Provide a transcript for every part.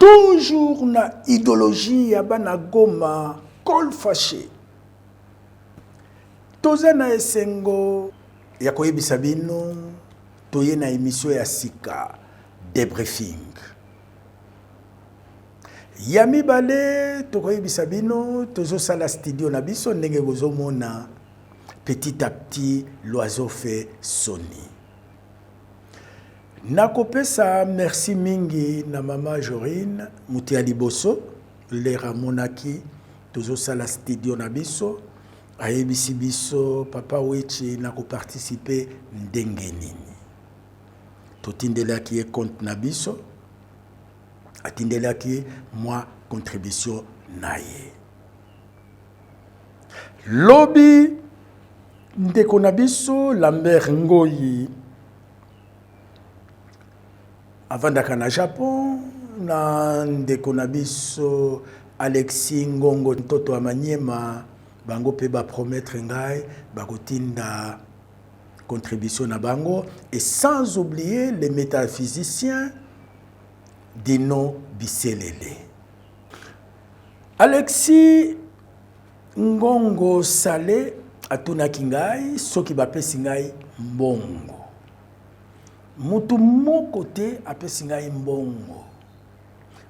toujours na idéologie ya bana Goma col fâché. Toza na esengo ya koyebisa bino toye na émission ya sika debriefing. Ya mibale tokoyebisa bino tozosala studio na biso ndenge bozomona petit à petit l'oiseau fait sonner. Nakopesa merci mingi na mama Jorine Mutia Liboso lera monaki tozosala studio na biso ayebisi biso papa wechi nako participer ndenge nini totindelaki compte na biso atindelaki moi contribution naye lobi ndeko na biso Lambert Ngoyi avandaka na Japon na ndeko na biso Alexis Ngongo Ntoto Amanyema bango pe ba promettre ngai bakotinda contribution na bango et sans oublier les métaphysiciens Dino Biselele. Alexis Ngongo Salé atunaki ngai soki bapesi ngai mbongo. Mutu moko te apesi ngai mbongo.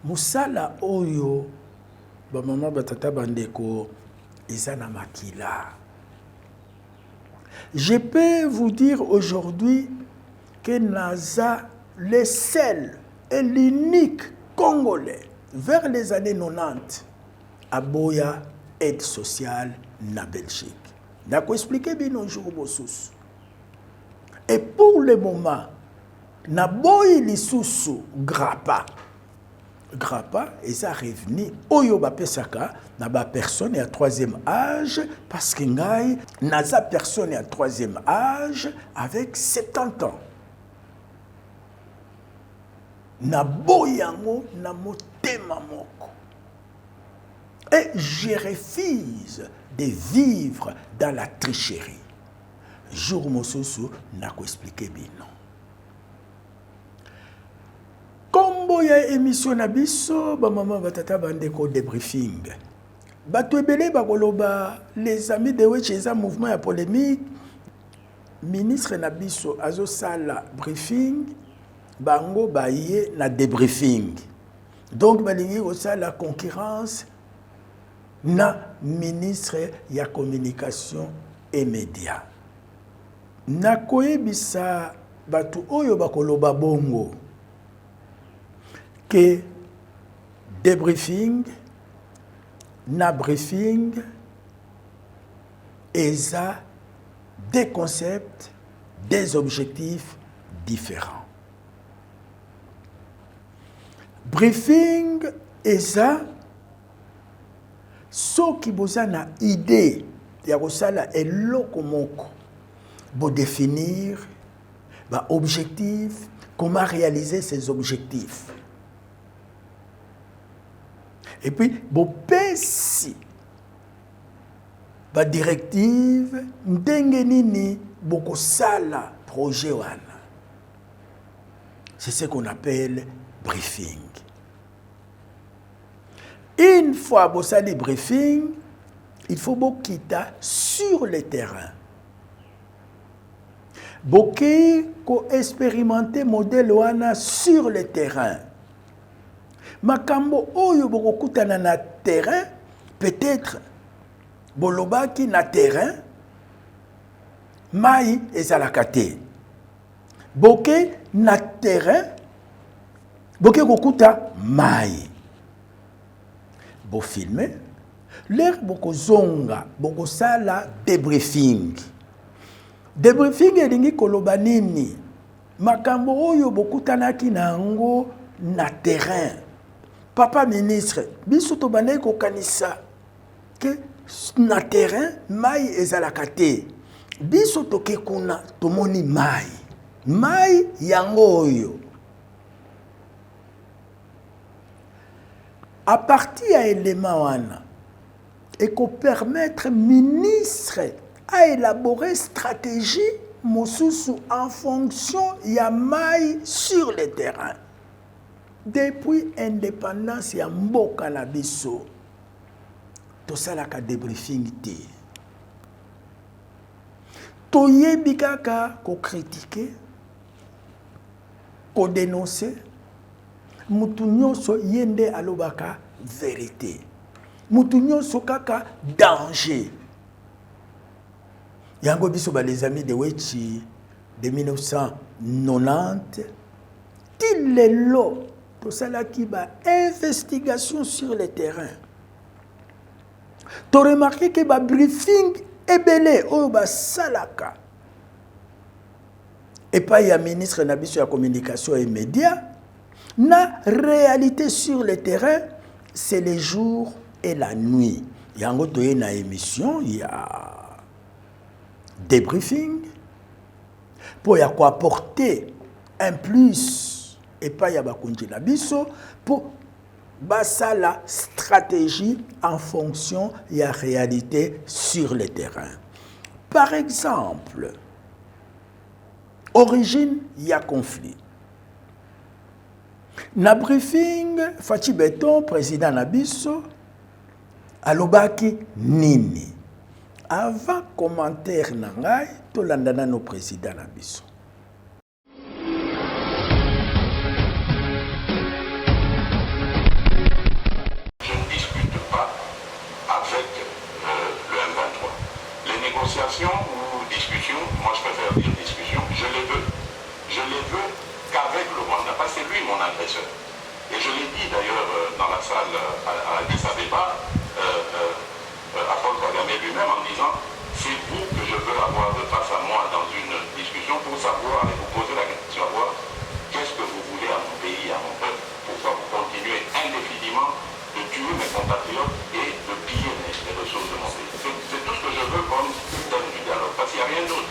Musala oyo ba mama batata bandeko ezana makila. Je peux vous dire aujourd'hui que Naza, le seul et l'unique Congolais vers les années 90 à Boya aide sociale na Belgique. Nako expliqué bien un jour mosusu. Et pour le moment, na boyi lisusu grappa. Grappa est revenu oyo ba pesaka na ba personne à troisième âge parce que ngai naza personne à troisième âge avec 70 ans. Na boyango na motema moko. Et je refuse de vivre dans la tricherie. Jour mosusu nako expliquer bino. Kombo ya émission na biso ba mama batata bandeko debriefing. Bato ebele bakoloba les amis de Wecheza mouvement ya polémique ministre na biso azo sala briefing bango baye na debriefing. Donc balingi osa la concurrence na ministre ya communication et médias. Na koyebisa bato oyo bakoloba bongo que debriefing na briefing eza des concepts, des objectifs différents. Briefing eza soki boza na idée ya kosala eloko moko bo définir ba objectif, comment réaliser ces objectifs. Et puis, bopesi ba directive ndenge nini boko sala projet wana. C'est ce qu'on appelle briefing. Une fois bosali briefing, il faut bokita sur le terrain. Boké ko expérimenter modèle wana sur le terrain. Makambo oyo bokokutana na terrain, peut-être bolobaki na terrain, mai ezalaka te. Boke na terrain, boke kokuta mai. Bo filmer, l'air boko zonga, boko sala debriefing. Debriefing elingi koloba nini? Makambo oyo bokutanaki na ngo na terrain. Papa ministre, biso to banay ko kanisa que na terrain mai ezalaka te. Biso to ke kuna tomoni mai. Mai yango oyo. À partir à élément wana et qu'on permettre ministre à élaborer stratégie mosusu en fonction ya mai sur le terrain. depuis indépendance ya mboka na biso tosalaka débriefing te toyebi kaka kocritiquer kodénoncer mutu nyonso yende alobaka vérité mutu nyonso kaka danger yango biso ba les amis de Wechi de 1990 til lelo tosalaki ba investigation sur le terrain to remarqué que ba briefing ebele oyo ba salaka et pas ya ministre na biso ya communication et médias na réalité sur le terrain c'est le jour et la nuit yango toye na émission ya débriefing pour y apporter un plus et pas y a bakonji na biso pour basa la stratégie en fonction de la réalité sur le terrain. Par exemple, origine y a conflit. Na briefing Fachi Beton président na biso alobaki nini. Avant commentaire na ngai to landana no président na biso. Je ne discute pas avec le M23. Les négociations ou discussions, moi je préfère dire discussions, je les veux. Je les veux qu'avec le Rwanda, parce que c'est lui mon agresseur. Et je l'ai dit d'ailleurs dans la salle à Addis Abeba, à Paul Kagame lui-même en disant c'est vous que je veux avoir face à moi dans une discussion pour savoir et vous poser la question, savoir qu'est-ce que vous voulez à mon pays, à mon peuple, pourquoi vous continuez indéfiniment de tuer mes compatriotes et de piller les ressources de mon pays. C'est tout ce que je veux comme thème du dialogue, parce qu'il n'y a rien d'autre.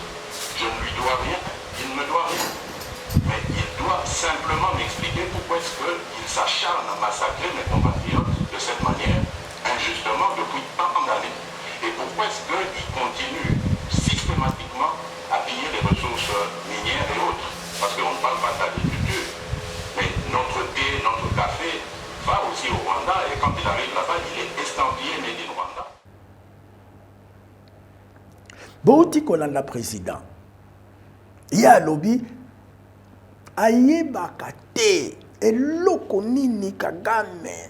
Je ne lui dois rien, il ne me doit rien. Mais il doit simplement m'expliquer pourquoi est-ce qu'il s'acharne à massacrer mes compatriotes de cette manière, injustement, depuis tant d'années. Et pourquoi est-ce qu'il continue systématiquement à piller les ressources minières et autres? Parce qu'on ne parle pas d'agriculture. Mais notre thé, notre café va aussi au Rwanda et quand il arrive là-bas, il est estampillé Made in Rwanda. Bouti Kolanda président. Il y a lobby ayebaka te eloko nini Kagame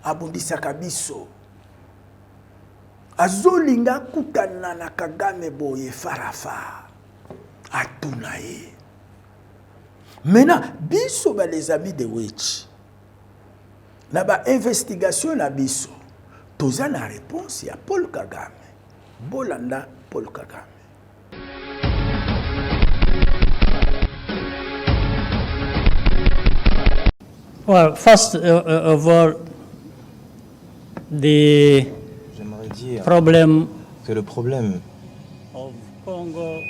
abundisaka biso azolinga kutana na Kagame boye farafa atuna ye. Maintenant biso ba les amis de Wechi na ba investigation na biso toza na réponse ya Paul Kagame bolanda Paul Kagame. Well, first of all, the J'aimerais dire problem que le problème of Congo,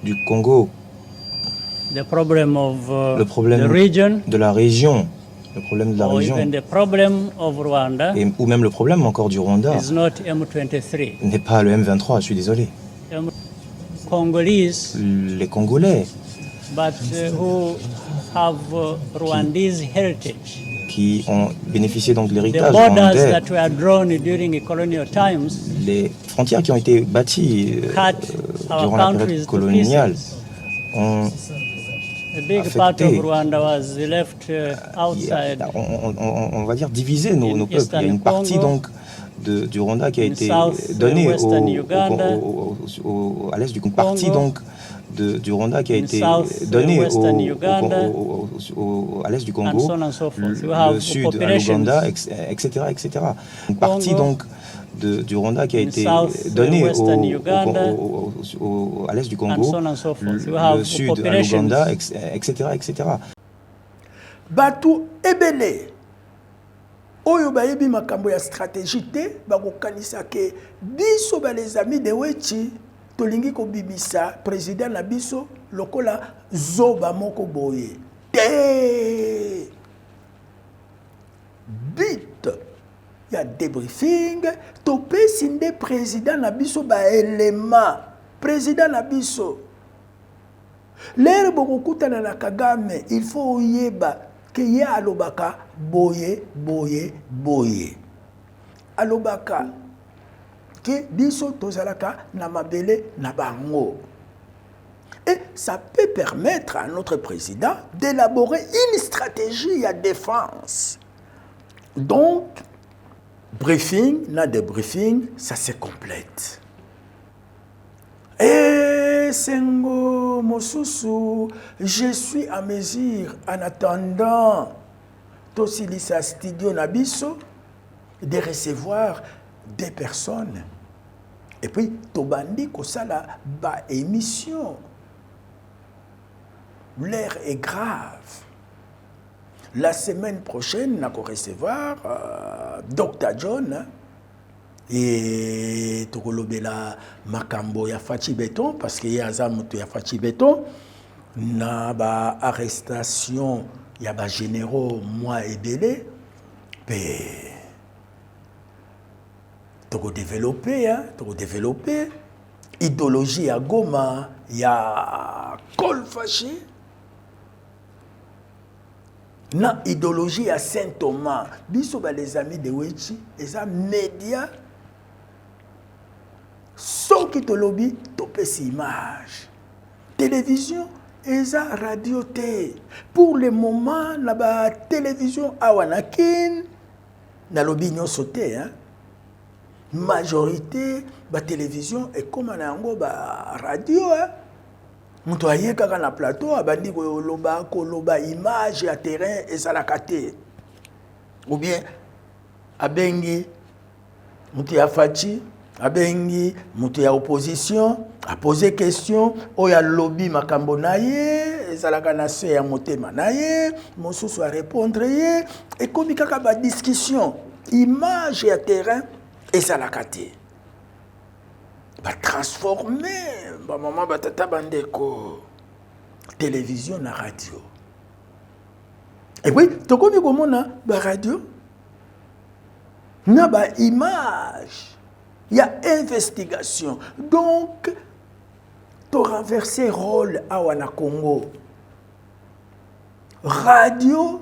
du Congo, the problem of le problème the region, de la région, le problème de la or région, even the problem of Rwanda ou même le problème encore du Rwanda, is not M23. n'est pas le M23, je suis désolé. Congolese, Les Congolais but who have Rwandese heritage. qui ont bénéficié donc de The l'héritage borders rwandais, that were drawn during colonial times les frontières qui ont été bâties cut our durant la période countries to coloniale pieces. ont A big part of affecté. Rwanda was left outside. on va dire diviser nos peuples. Il y a une partie donc du Rwanda qui a été donnée à l'est du Congo. Une partie donc du Rwanda qui a été donnée à l'est du Congo, le sud à l'Ouganda, etc., etc. Une partie donc du Rwanda qui a été donnée à l'est du Congo, le sud à l'Ouganda, etc., etc. Batu ebele oyo bayebi makambo ya stratégie te bakokanisa ke biso ba les amis de Wechi tolingi ko bibisa président na biso lokola zoba moko boye te but ya débriefing topesi nde président na biso ba élément président na biso L'air bokokutana na Kagame, il faut yeba que ye alobaka boye boye boye. Alobaka que biso tozalaka na mabele na bango. Et ça peut permettre à notre président d'élaborer une stratégie à défense. Donc, briefing, na débriefing, ça se complète. Et Sengo Mosusu, je suis à mesure, en attendant Tosilisa Studio Nabiso, de recevoir des personnes. Et puis, Tobandi Kosala, ba émission. L'air est grave. La semaine prochaine, nous allons recevoir Dr. John. Hein, et Tokolobela Makambo ya Fachi Beton, parce qu'il y a Zamutu ya Fachi Beton. Na ba arrestation, il y a ba généraux, moi et Belé. Toko développer, hein, Toko développer. Idéologie à Goma, il y a Col Faché. Na idéologie à Saint-Thomas. Biso ba les amis de Wechi, les médias. Sauf qui te lobby, topé si image. Télévision, et ça radio T. Pour le moment, la télévision à Wanakin, na lobby n'y sauté, hein. Majorité, la télévision est comme la radio, hein. Moutou aye kaka na plateau, abandi ko loba image à terrain et ça la kate. Ou bien abengi moutou ya fachi, abengi moutou ya opposition, a poser question, oya lobby makambo na ye, et ça la kanase ya motema na ye, mosusu a répondre ye, et comme kaka ba discussion, image à terrain et ça la kate. Ba transformer ba maman ba tata bandeko télévision na radio. Et puis tokomi komona ba radio na ba image, il y a investigation. Donc to renverser rôle à wana Congo. Radio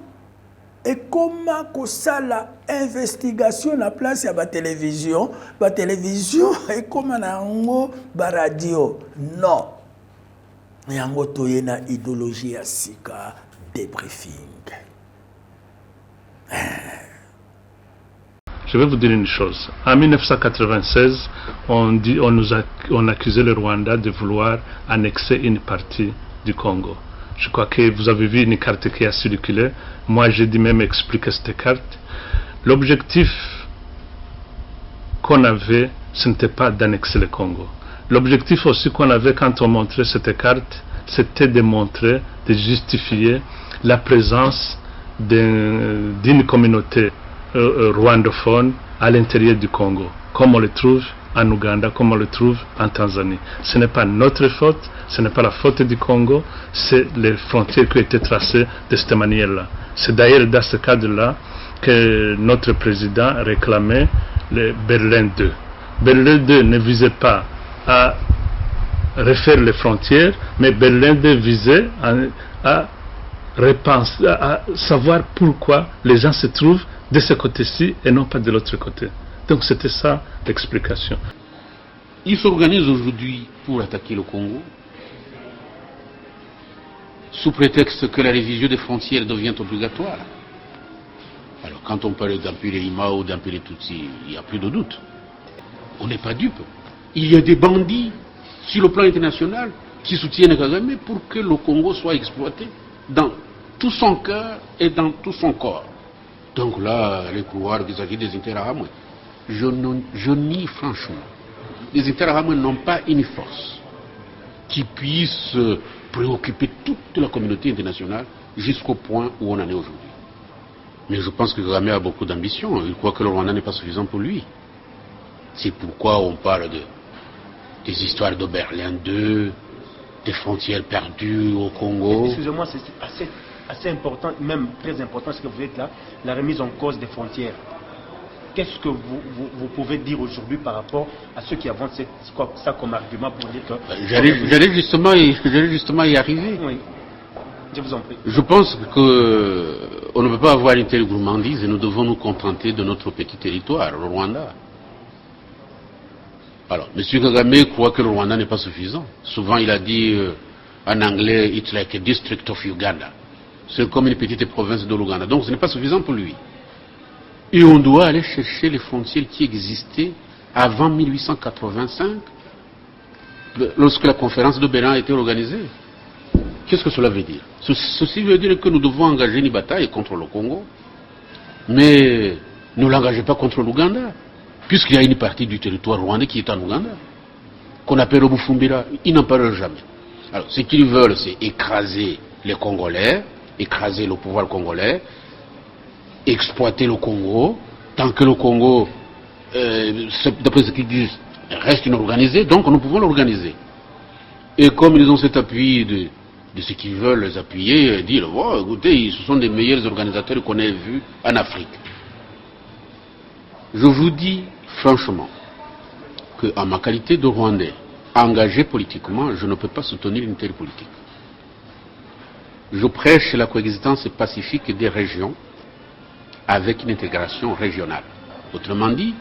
et comment que ça la investigation na place ya ba télévision et comment na ngo ba radio non yango toye na idéologie ya sika débriefing. Je vais vous dire une chose. En 1996, on accusait le Rwanda de vouloir annexer une partie du Congo. Je crois que vous avez vu une carte qui a circulé. Moi, j'ai dû même expliquer cette carte. L'objectif qu'on avait, ce n'était pas d'annexer le Congo. L'objectif aussi qu'on avait quand on montrait cette carte, c'était de montrer, de justifier la présence d'une communauté rwandophone à l'intérieur du Congo, comme on le trouve en Ouganda, comme on le trouve en Tanzanie. Ce n'est pas notre faute, ce n'est pas la faute du Congo, c'est les frontières qui ont été tracées de cette manière-là. C'est d'ailleurs dans ce cadre-là que notre président réclamait le Berlin II. Berlin II ne visait pas à refaire les frontières, mais Berlin II visait à savoir pourquoi les gens se trouvent de ce côté-ci et non pas de l'autre côté. Donc c'était ça l'explication. Ils s'organisent aujourd'hui pour attaquer le Congo, sous prétexte que la révision des frontières devient obligatoire. Alors quand on parle d'empiler Ima ou d'empiler Tutsi, il n'y a plus de doute. On n'est pas dupe. Il y a des bandits sur le plan international qui soutiennent Kagame pour que le Congo soit exploité dans tout son cœur et dans tout son corps. Donc là, les couloirs qu'il s'agit des Interahamwe, je nie franchement. Les Interahamwe n'ont pas une force qui puisse préoccuper toute la communauté internationale jusqu'au point où on en est aujourd'hui. Mais je pense que Kagame a beaucoup d'ambition. Il croit que le Rwanda n'est pas suffisant pour lui. C'est pourquoi on parle des histoires de Berlin II, des frontières perdues au Congo. Excusez-moi, c'est assez important, même très important, ce que vous êtes là, la remise en cause des frontières. qu'est-ce que vous pouvez dire aujourd'hui par rapport à ceux qui avancent ça comme argument pour dire que... J'allais justement y arriver. Oui. Je vous en prie. Je pense qu'on ne peut pas avoir une telle gourmandise et nous devons nous contenter de notre petit territoire, le Rwanda. Alors, M. Kagame croit que le Rwanda n'est pas suffisant. Souvent, il a dit en anglais, it's like a district of Uganda. C'est comme une petite province de l'Ouganda. Donc, ce n'est pas suffisant pour lui. Et on doit aller chercher les frontières qui existaient avant 1885, lorsque la conférence de Berlin a été organisée. Qu'est-ce que cela veut dire? Ceci veut dire que nous devons engager une bataille contre le Congo, mais ne l'engagez pas contre l'Ouganda, puisqu'il y a une partie du territoire rwandais qui est en Ouganda, qu'on appelle le Bufumbira. Ils n'en parlent jamais. Alors, ce qu'ils veulent, c'est écraser les Congolais, écraser le pouvoir congolais, exploiter le Congo, tant que le Congo, d'après ce qu'ils disent, reste inorganisé, donc nous pouvons l'organiser. Et comme ils ont cet appui de ce qu'ils veulent les appuyer, dire, oh, écoutez, ce sont des meilleurs organisateurs qu'on ait vus en Afrique. Je vous dis franchement qu'en ma qualité de Rwandais, engagé politiquement, je ne peux pas soutenir une telle politique. Je prêche la coexistence pacifique des régions avec une intégration régionale. Autrement dit,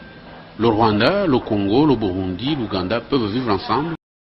le Rwanda, le Congo, le Burundi, l'Ouganda peuvent vivre ensemble